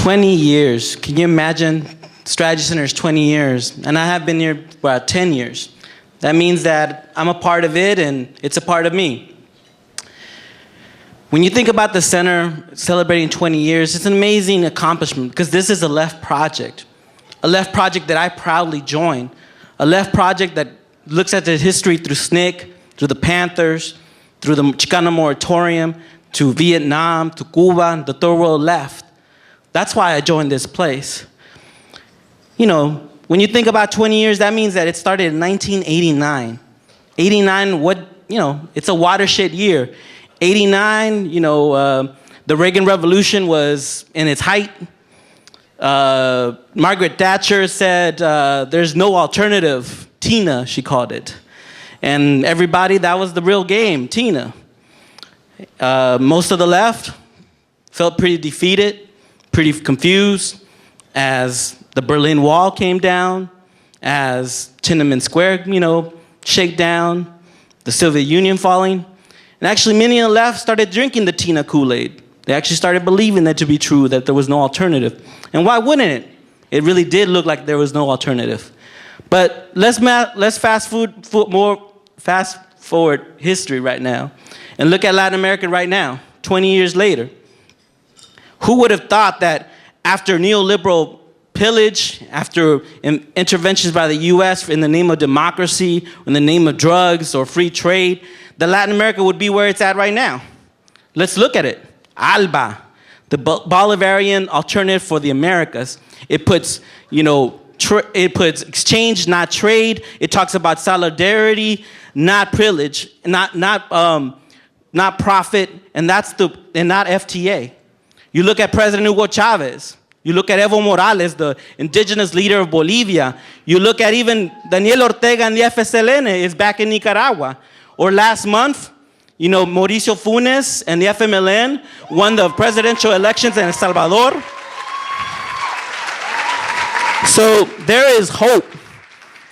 20 years. Can you imagine? Strategy Center is 20 years, and I have been here for about 10 years. That means that I'm a part of it, and it's a part of me. When you think about the center celebrating 20 years, it's an amazing accomplishment because this is a left project that I proudly joined, a left project that looks at the history through SNCC, through the Panthers, through the Chicano Moratorium, to Vietnam, to Cuba, the third world left. That's why I joined this place. You know, when you think about 20 years, that means that it started in 1989. 89, it's a watershed year. 89, the Reagan Revolution was in its height. Margaret Thatcher said, there's no alternative. Tina, she called it. And everybody, that was the real game, Tina. Most of the left felt pretty defeated, pretty confused as the Berlin Wall came down, as Tiananmen Square, shake down, the Soviet Union falling. And actually, many on the left started drinking the Tina Kool-Aid. They actually started believing that to be true, that there was no alternative. And why wouldn't it? It really did look like there was no alternative. But let's fast forward history right now and look at Latin America right now, 20 years later. Who would have thought that after neoliberal pillage, after interventions by the US in the name of democracy, in the name of drugs or free trade, that Latin America would be where it's at right now? Let's look at it. ALBA, the Bolivarian alternative for the Americas. It puts, it puts exchange, not trade. It talks about solidarity, not privilege, not profit, and not FTA. You look at President Hugo Chavez. You look at Evo Morales, the indigenous leader of Bolivia. You look at even Daniel Ortega and the FSLN is back in Nicaragua. Or last month, Mauricio Funes and the FMLN won the presidential elections in El Salvador. So there is hope.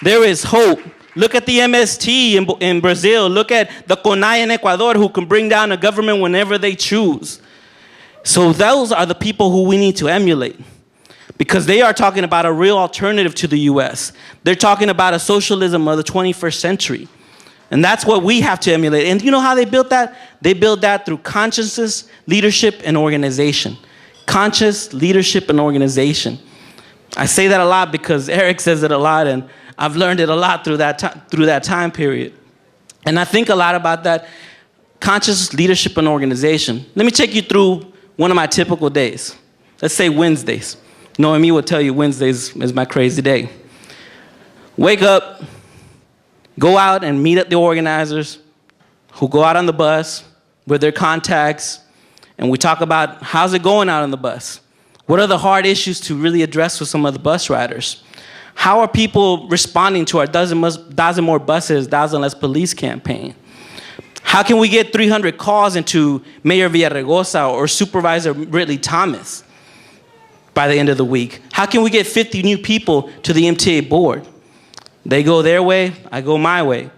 There is hope. Look at the MST in Brazil. Look at the CONAI in Ecuador, who can bring down a government whenever they choose. So those are the people who we need to emulate, because they are talking about a real alternative to the US. They're talking about a socialism of the 21st century. And that's what we have to emulate. And you know how they built that? They built that through consciousness, leadership, and organization. Conscious leadership and organization. I say that a lot because Eric says it a lot, and I've learned it a lot through that time period. And I think a lot about that conscious leadership and organization. Let me take you through one of my typical days. Let's say Wednesdays. Knowing me will tell you Wednesdays is my crazy day. Wake up, go out and meet up the organizers who go out on the bus with their contacts, and we talk about how's it going out on the bus? What are the hard issues to really address with some of the bus riders? How are people responding to our dozen more buses, dozen less police campaign? How can we get 300 calls into Mayor Villaraigosa or Supervisor Ridley Thomas by the end of the week? How can we get 50 new people to the MTA board? They go their way, I go my way.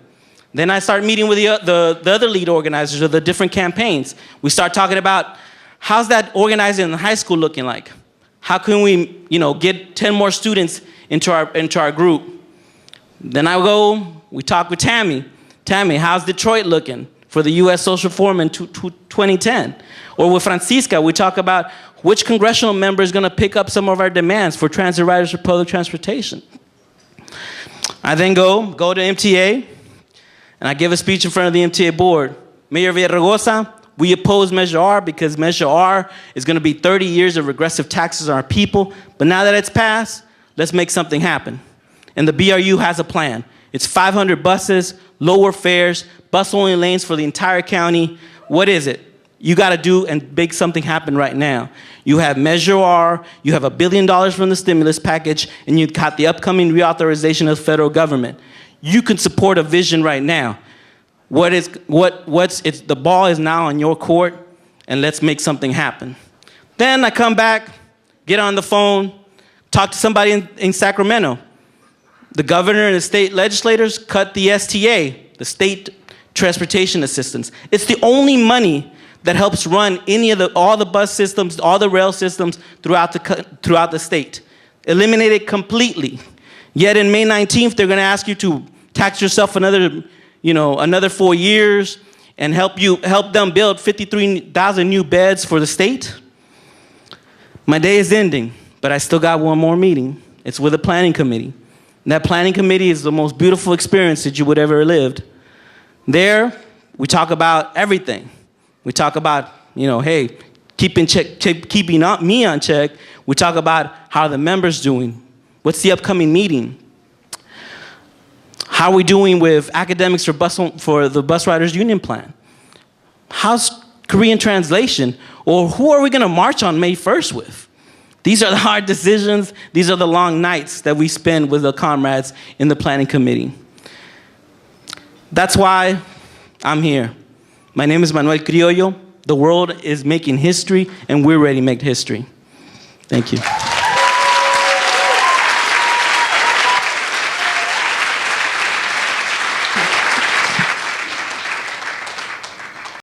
Then I start meeting with the other lead organizers of the different campaigns. We start talking about how's that organizing in the high school looking like? How can we, get 10 more students into our group? Then we talk with Tammy. Tammy, how's Detroit looking for the U.S. Social Forum in 2010? Or with Francisca, we talk about which congressional member is going to pick up some of our demands for transit riders for public transportation. I then go to MTA, and I give a speech in front of the MTA board. Mayor Villaraigosa, we oppose Measure R because Measure R is going to be 30 years of regressive taxes on our people. But now that it's passed, let's make something happen. And the BRU has a plan. It's 500 buses, lower fares, bus-only lanes for the entire county. What is it? You got to do and make something happen right now. You have Measure R, you have $1 billion from the stimulus package, and you've got the upcoming reauthorization of the federal government. You can support a vision right now. The ball is now on your court, and let's make something happen. Then I come back, get on the phone, talk to somebody in Sacramento. The governor and the state legislators cut the STA, the state transportation assistance. It's the only money that helps run all the bus systems, all the rail systems throughout the state. Eliminate it completely. Yet in May 19th, they're going to ask you to tax yourself another 4 years and help them build 53,000 new beds for the state. My day is ending, but I still got one more meeting. It's with a planning committee. And that planning committee is the most beautiful experience that you would ever lived. There, we talk about everything. We talk about, hey, keeping me on check. We talk about how the members doing. What's the upcoming meeting? How are we doing with academics for the Bus Riders Union Plan? How's Korean translation? Or who are we going to march on May 1st with? These are the hard decisions. These are the long nights that we spend with the comrades in the planning committee. That's why I'm here. My name is Manuel Criollo. The world is making history, and we're ready to make history. Thank you.